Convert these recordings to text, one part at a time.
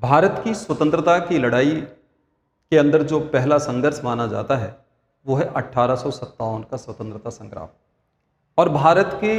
भारत की स्वतंत्रता की लड़ाई के अंदर जो पहला संघर्ष माना जाता है वो है 1857 का स्वतंत्रता संग्राम। और भारत की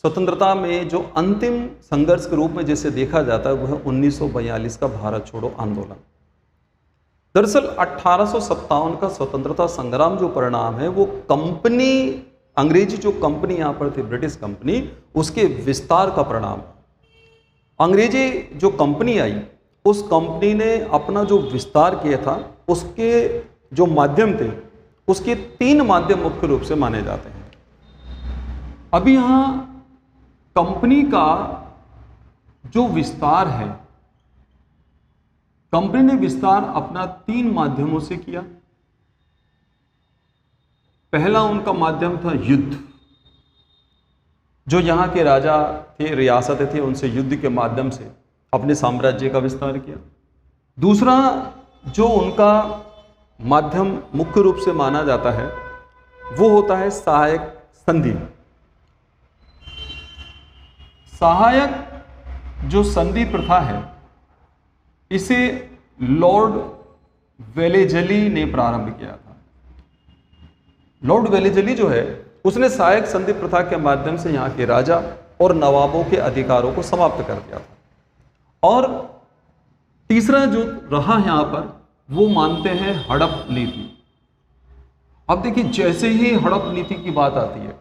स्वतंत्रता में जो अंतिम संघर्ष के रूप में जिसे देखा जाता है वह है 1942 का भारत छोड़ो आंदोलन। दरअसल 1857 का स्वतंत्रता संग्राम जो परिणाम है वो कंपनी, अंग्रेजी जो कंपनी यहाँ पर थी ब्रिटिश कंपनी, उसके विस्तार का परिणाम है। अंग्रेजी जो कंपनी आई उस कंपनी ने अपना जो विस्तार किया था उसके जो माध्यम थे उसके 3 माध्यम मुख्य रूप से माने जाते हैं। अभी यहाँ कंपनी का जो विस्तार है, कंपनी ने विस्तार अपना 3 माध्यमों से किया। पहला उनका माध्यम था युद्ध, जो यहाँ के राजा थे, रियासतें थे, उनसे युद्ध के माध्यम से अपने साम्राज्य का विस्तार किया। दूसरा जो उनका माध्यम मुख्य रूप से माना जाता है वो होता है सहायक संधि। सहायक जो संधि प्रथा है इसे लॉर्ड वेलेजली ने प्रारंभ किया था। लॉर्ड वेलेजली जो है उसने सहायक संधि प्रथा के माध्यम से यहाँ के राजा और नवाबों के अधिकारों को समाप्त कर दिया था। और तीसरा जो रहा यहाँ पर वो मानते हैं हड़प नीति। अब देखिए, जैसे ही हड़प नीति की बात आती है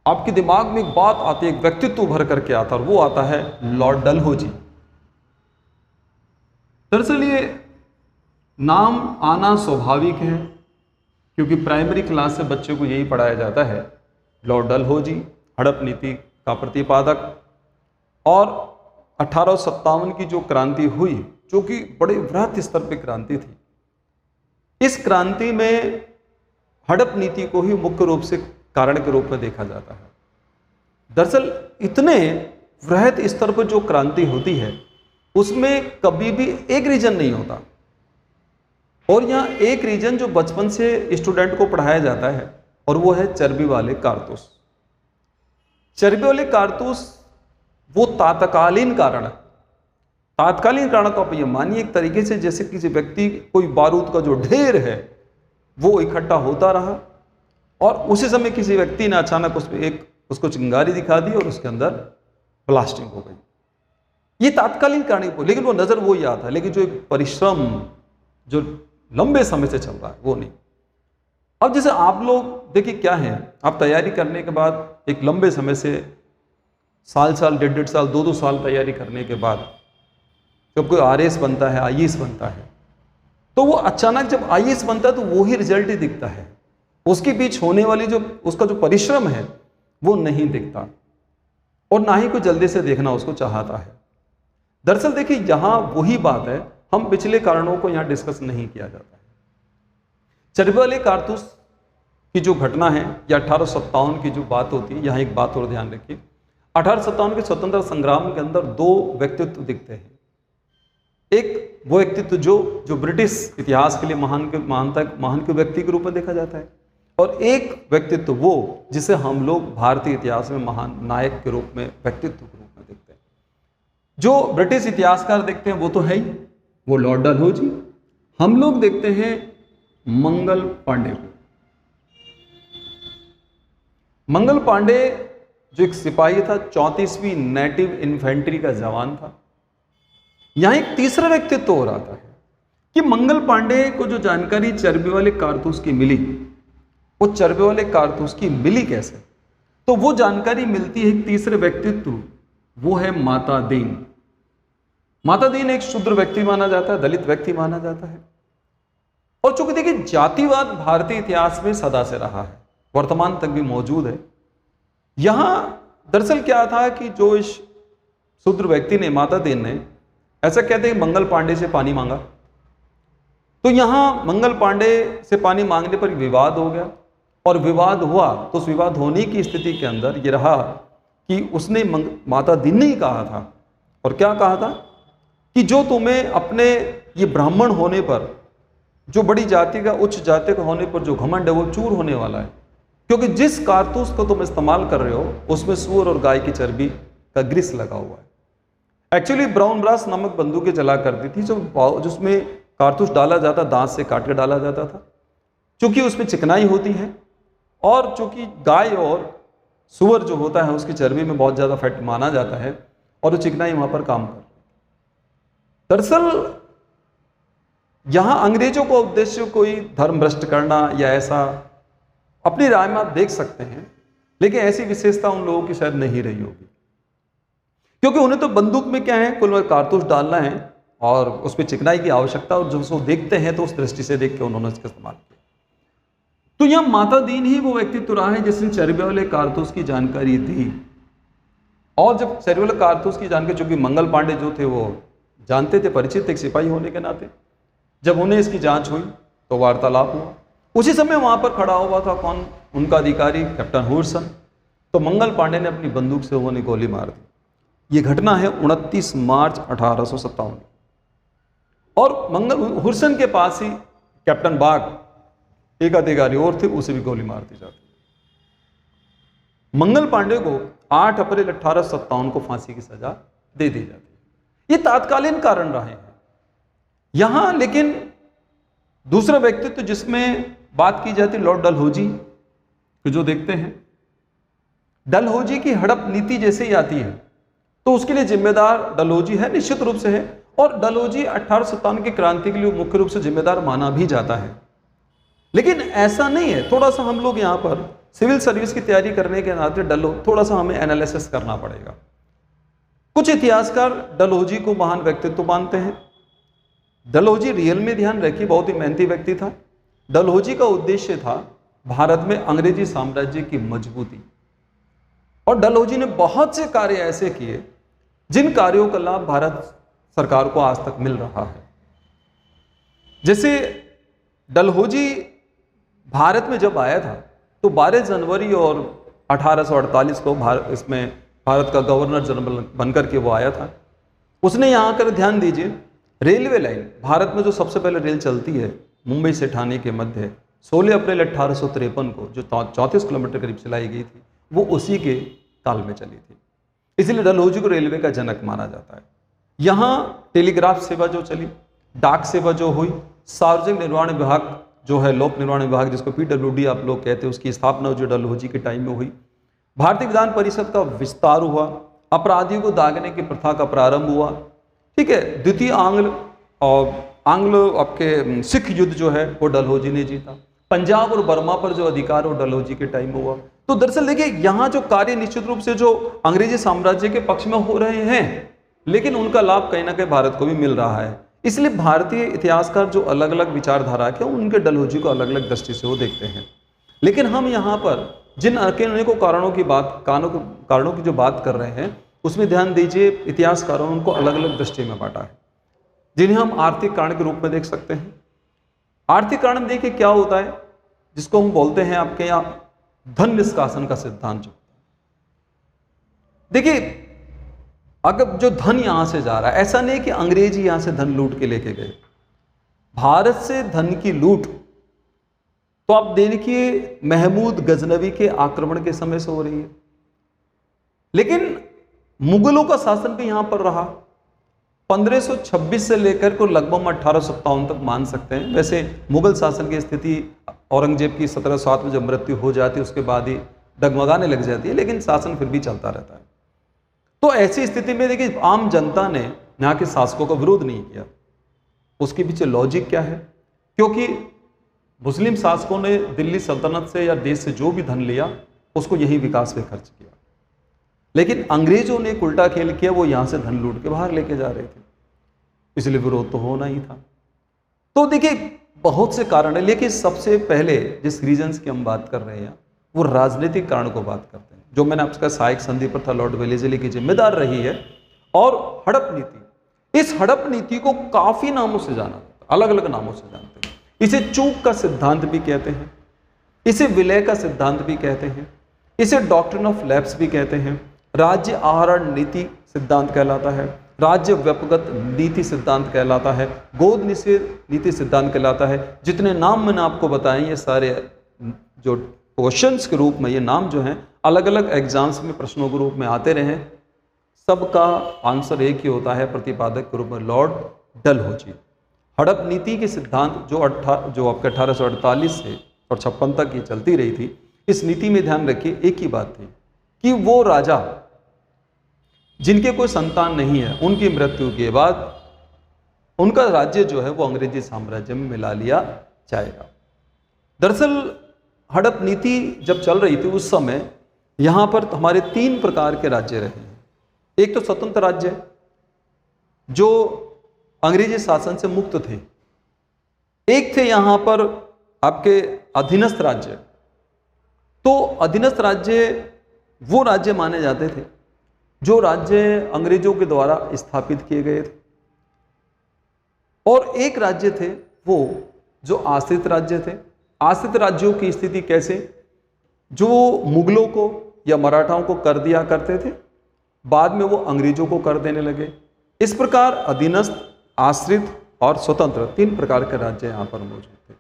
आपके दिमाग में एक बात आती है, एक व्यक्तित्व उभर करके आता है और वो आता है लॉर्ड डलहौजी। दरअसल ये नाम आना स्वाभाविक है क्योंकि प्राइमरी क्लास से बच्चे को यही पढ़ाया जाता है। लॉर्ड डलहौजी हड़प नीति का प्रतिपादक। और 1857 की जो क्रांति हुई, जो कि बड़े वृहत स्तर पर क्रांति थी, इस क्रांति में हड़प नीति को ही मुख्य रूप से कारण के रूप में देखा जाता है। दरअसल इतने वृहत स्तर पर जो क्रांति होती है उसमें कभी भी एक रीजन नहीं होता। और यहाँ एक रीजन जो बचपन से स्टूडेंट को पढ़ाया जाता है और वो है चर्बी वाले कारतूस। चर्बी वाले कारतूस वो तात्कालीन कारण है। तात्कालीन कारण तो आप ये मानिए एक तरीके से जैसे किसी व्यक्ति कोई बारूद का जो ढेर है वो इकट्ठा होता रहा और उसी समय किसी व्यक्ति ने अचानक उसको चिंगारी दिखा दी और उसके अंदर ब्लास्टिंग हो गई। ये तात्कालीन कारण, लेकिन वो नजर वो ही आता है, लेकिन जो एक परिश्रम जो लंबे समय से चल रहा है वो नहीं। अब जैसे आप लोग देखिए क्या है, आप तैयारी करने के बाद एक लंबे समय से साल 1.5 साल 2 साल तैयारी करने के बाद जब कोई RAS बनता है, IAS बनता है, तो वो अचानक जब IAS बनता है तो वो ही रिजल्ट ही दिखता है। उसके बीच होने वाली जो उसका जो परिश्रम है वो नहीं दिखता और ना ही कोई जल्दी से देखना उसको चाहता है। दरअसल देखिए यहाँ वही बात है, हम पिछले कारणों को यहाँ डिस्कस नहीं किया जाता है। चर्बी वाले कारतूस की जो घटना है या 1857 की जो बात होती है, यहाँ एक बात और ध्यान रखिए। 1857 के स्वतंत्रता संग्राम के अंदर 2 व्यक्तित्व दिखते हैं। एक वो व्यक्तित्व जो ब्रिटिश इतिहास के लिए महान के व्यक्ति के रूप में देखा जाता है, और एक व्यक्तित्व वो जिसे हम लोग भारतीय इतिहास में महान नायक के रूप में, व्यक्तित्व के रूप में देखते हैं। जो ब्रिटिश इतिहासकार देखते हैं वो तो है ही, वो लॉर्ड डलहौजी। हम लोग देखते हैं मंगल पांडे को। मंगल पांडे जो एक सिपाही था, 34वीं नेटिव इन्फेंट्री का जवान था। यहां एक तीसरा व्यक्तित्व हो रहा था कि मंगल पांडे को जो जानकारी चर्बी वाले कारतूस की मिली, वो चर्बी वाले कारतूस की मिली कैसे? तो वो जानकारी मिलती है एक तीसरे व्यक्तित्व, वो है माता दीन। माता दीन एक शूद्र व्यक्ति माना जाता है, दलित व्यक्ति माना जाता है। और चूंकि देखिए जातिवाद भारतीय इतिहास में सदा से रहा है, वर्तमान तक भी मौजूद है। यहां दरअसल क्या था कि जो इस शूद्र व्यक्ति ने, माता दीन ने, ऐसा कहते हैं मंगल पांडे से पानी मांगा, तो यहां मंगल पांडे से पानी मांगने पर विवाद हो गया और विवाद हुआ तो उस विवाद होने की स्थिति के अंदर ये रहा कि उसने माता दीन ने ही कहा था, और क्या कहा था कि जो तुम्हें अपने ये ब्राह्मण होने पर, जो बड़ी जाति का, उच्च जाति का होने पर जो घमंड है वो चूर होने वाला है, क्योंकि जिस कारतूस को तुम इस्तेमाल कर रहे हो उसमें सूअर और गाय की चर्बी का ग्रीस लगा हुआ है। एक्चुअली ब्राउन ब्रास नामक बंदूकें चला करती थी जिसमें कारतूस डाला जाता, दांत से काट के डाला जाता था। चूंकि उसमें चिकनाई होती है और चूंकि गाय और सुअर जो होता है उसकी चर्बी में बहुत ज़्यादा फैट माना जाता है और वो चिकनाई वहाँ पर काम कर। दरअसल यहाँ अंग्रेजों का उद्देश्य कोई धर्म भ्रष्ट करना या ऐसा, अपनी राय में आप देख सकते हैं, लेकिन ऐसी विशेषता उन लोगों की शायद नहीं रही होगी, क्योंकि उन्हें तो बंदूक में क्या है, कुल कारतूस डालना है और उसमें चिकनाई की आवश्यकता, और जो उसको देखते हैं तो उस दृष्टि से देख के उन्होंने इसका इस्तेमाल किया। तो यह माता दीन ही वो व्यक्तित्व रहा है जिसने चर्बी वाले कारतूस की जानकारी दी। और जब चर्बी वाले कारतूस की जानकारी, चूंकि मंगल पांडे जो थे वो जानते थे, परिचित थे सिपाही होने के नाते, जब उन्हें इसकी जांच हुई तो वार्तालाप हुआ। उसी समय वहां पर खड़ा हुआ था कौन, उनका अधिकारी कैप्टन हुर्सन। तो मंगल पांडे ने अपनी बंदूक से उन्हें गोली मार दी। यह घटना है 29 मार्च 1857। और मंगल हुर्सन के पास ही कैप्टन बाग एक अधिकारी और थे, उसे भी गोली मार दी जाती। मंगल पांडे को 8 अप्रैल 1857 को फांसी की सजा दे दी जाती। ये तात्कालीन कारण रहे हैं यहां। लेकिन दूसरा व्यक्तित्व जिसमें बात की जाती, लॉर्ड डलहौजी को जो देखते हैं, डलहौजी की हड़प नीति जैसे ही आती है तो उसके लिए जिम्मेदार डलहौजी है, निश्चित रूप से है। और डलहौजी 1857 की क्रांति के लिए मुख्य रूप से जिम्मेदार माना भी जाता है। लेकिन ऐसा नहीं है, थोड़ा सा हम लोग यहाँ पर सिविल सर्विस की तैयारी करने के नाते थोड़ा सा हमें एनालिसिस करना पड़ेगा। कुछ इतिहासकार डलहौजी को महान व्यक्तित्व मानते हैं। डलहौजी रियल में, ध्यान रखिए, बहुत ही मेहनती व्यक्ति था। डलहौजी का उद्देश्य था भारत में अंग्रेजी साम्राज्य की मजबूती, और डलहौजी ने बहुत से कार्य ऐसे किए जिन कार्यों का लाभ भारत सरकार को आज तक मिल रहा है। जैसे डलहौजी भारत में जब आया था तो 12 जनवरी और 1848 को भारत का गवर्नर जनरल बनकर के वो आया था। उसने यहाँ आकर, ध्यान दीजिए, रेलवे लाइन, भारत में जो सबसे पहले रेल चलती है मुंबई से ठाणे के मध्य, 16 अप्रैल 1853 को जो 34 किलोमीटर करीब चलाई गई थी, वो उसी के काल में चली थी। इसलिए डलहौजी को रेलवे का जनक माना जाता है। यहाँ टेलीग्राफ सेवा जो चली, डाक सेवा जो हुई, सार्वजनिक निर्माण विभाग जो है, लोक निर्माण विभाग जिसको PWD आप लोग कहते हैं, उसकी स्थापना जो डलहौजी के टाइम में हुई। भारतीय विधान परिषद का विस्तार हुआ, अपराधियों को दागने की प्रथा का प्रारंभ हुआ। ठीक है, द्वितीय आंग्ल आपके सिख युद्ध जो है वो डलहौजी ने जीता। पंजाब और बर्मा पर जो अधिकार वो डलहौजी के टाइम में हुआ। तो दरअसल देखिए, यहाँ जो कार्य निश्चित रूप से जो अंग्रेजी साम्राज्य के पक्ष में हो रहे हैं, लेकिन उनका लाभ कहीं ना कहीं भारत को भी मिल रहा है। इसलिए भारतीय इतिहासकार जो अलग अलग विचारधारा के, उनके डलहौजी को अलग अलग दृष्टि से वो देखते हैं। लेकिन हम यहाँ पर जिन अनेकों कारणों की जो बात कर रहे हैं, उसमें ध्यान दीजिए, इतिहासकारों ने उनको अलग अलग दृष्टि में बांटा है, जिन्हें हम आर्थिक कारण के रूप में देख सकते हैं। आर्थिक कारण देखिए क्या होता है, जिसको हम बोलते हैं आपके यहाँ धन निष्कासन का सिद्धांत। जो देखिए, अगर जो धन यहां से जा रहा है, ऐसा नहीं कि अंग्रेजी यहां से धन लूट के लेके गए। भारत से धन की लूट तो आप देखिए महमूद गजनवी के आक्रमण के समय से हो रही है। लेकिन मुगलों का शासन भी यहां पर रहा, 1526 से लेकर को लगभग 1857 तक मान सकते हैं। वैसे मुगल शासन की स्थिति औरंगजेब की 1707 में जब मृत्यु हो जाती है उसके बाद ही डगमगाने लग जाती है, लेकिन शासन फिर भी चलता रहता है। तो ऐसी स्थिति में देखिए, आम जनता ने यहाँ के शासकों का विरोध नहीं किया। उसके पीछे लॉजिक क्या है? क्योंकि मुस्लिम शासकों ने दिल्ली सल्तनत से या देश से जो भी धन लिया उसको यही विकास में खर्च किया, लेकिन अंग्रेजों ने एक उल्टा खेल किया, वो यहाँ से धन लूट के बाहर लेके जा रहे थे, इसलिए विरोध तो होना ही था। तो देखिए बहुत से कारण है, लेकिन सबसे पहले जिस रीजन्स की हम बात कर रहे हैं वो राजनीतिक कारण को बात करते हैं, जो मैंने आपका सहायक संधि पर था, लॉर्ड वेलेस्ली की जिम्मेदार रही है। और हड़प नीति, इस हड़प नीति को काफी नामों से जाना, अलग अलग नामों से जानते हैं। इसे चूक का सिद्धांत भी कहते हैं, इसे विलय का सिद्धांत भी कहते हैं, इसे डॉक्ट्रिन ऑफ लैप्स भी कहते हैं, राज्य आहरण नीति सिद्धांत कहलाता है, राज्य व्यापगत नीति सिद्धांत कहलाता है, गोद निषेध नीति सिद्धांत कहलाता है। जितने नाम मैंने आपको बताए ये सारे जो क्वेश्चंस के रूप में, ये नाम जो हैं अलग अलग एग्जाम्स में प्रश्नों के रूप में आते रहे, सबका आंसर एक ही होता है प्रतिपादक के रूप में लॉर्ड डलहौजी। हड़प नीति के सिद्धांत जो आपके 1848 से और 56 तक ये चलती रही थी, इस नीति में ध्यान रखिए एक ही बात थी कि वो राजा जिनके कोई संतान नहीं है, उनकी मृत्यु के बाद उनका राज्य जो है वो अंग्रेजी साम्राज्य में मिला लिया जाएगा। दरअसल हड़प नीति जब चल रही थी उस समय यहाँ पर हमारे 3 प्रकार के राज्य रहे हैं। एक तो स्वतंत्र राज्य जो अंग्रेजी शासन से मुक्त थे, एक थे यहाँ पर आपके अधीनस्थ राज्य। तो अधीनस्थ राज्य वो राज्य माने जाते थे जो राज्य अंग्रेजों के द्वारा स्थापित किए गए थे, और एक राज्य थे वो जो आश्रित राज्य थे। आश्रित राज्यों की स्थिति कैसे, जो मुगलों को या मराठाओं को कर दिया करते थे, बाद में वो अंग्रेजों को कर देने लगे। इस प्रकार अधीनस्थ, आश्रित और स्वतंत्र 3 प्रकार के राज्य यहां पर मौजूद थे।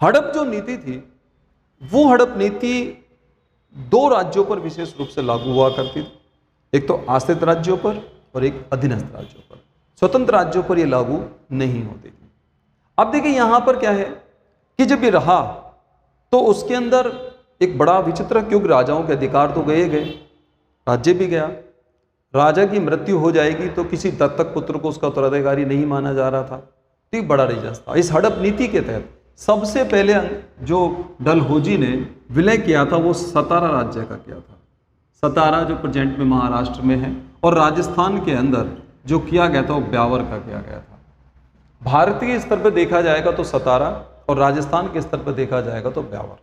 हड़प जो नीति थी वो हड़प नीति 2 राज्यों पर विशेष रूप से लागू हुआ करती थी, एक तो आश्रित राज्यों पर और एक अधीनस्थ राज्यों पर। स्वतंत्र राज्यों पर यह लागू नहीं होती थी। अब देखिए यहां पर क्या है कि जब ये रहा तो उसके अंदर एक बड़ा विचित्र, क्योंकि राजाओं के अधिकार तो गए, राज्य भी गया। राजा की मृत्यु हो जाएगी तो किसी दत्तक पुत्र को उसका उत्तराधिकारी नहीं माना जा रहा था, तो एक बड़ा रिजस था। इस हड़प नीति के तहत सबसे पहले जो डलहौजी ने विलय किया था वो सतारा राज्य का किया था। सतारा जो प्रेजेंट में महाराष्ट्र में है, और राजस्थान के अंदर जो किया गया था वो ब्यावर का किया गया था। भारतीय स्तर पर देखा जाएगा तो सतारा, और राजस्थान के स्तर पर देखा जाएगा तो ब्यावर।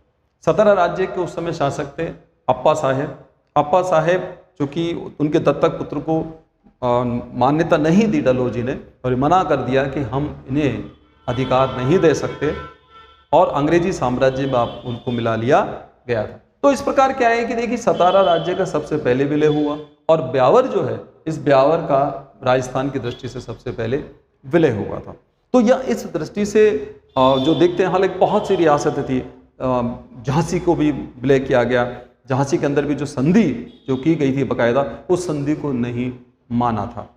सतारा राज्य के उस समय शासक थे अप्पा साहेब। अप्पा साहेब जो कि उनके दत्तक पुत्र को मान्यता नहीं दी डलहौजी ने, और मना कर दिया कि हम इन्हें अधिकार नहीं दे सकते, और अंग्रेजी साम्राज्य में आप उनको मिला लिया गया था। तो इस प्रकार क्या है कि देखिए सतारा राज्य का सबसे पहले विलय हुआ, और ब्यावर जो है, इस ब्यावर का राजस्थान की दृष्टि से सबसे पहले विलय हुआ था। तो यह इस दृष्टि से जो देखते हैं, हालांकि बहुत सी रियासतें थी, झांसी को भी विलय किया गया। झांसी के अंदर भी जो संधि जो की गई थी बकायदा, उस संधि को नहीं माना था।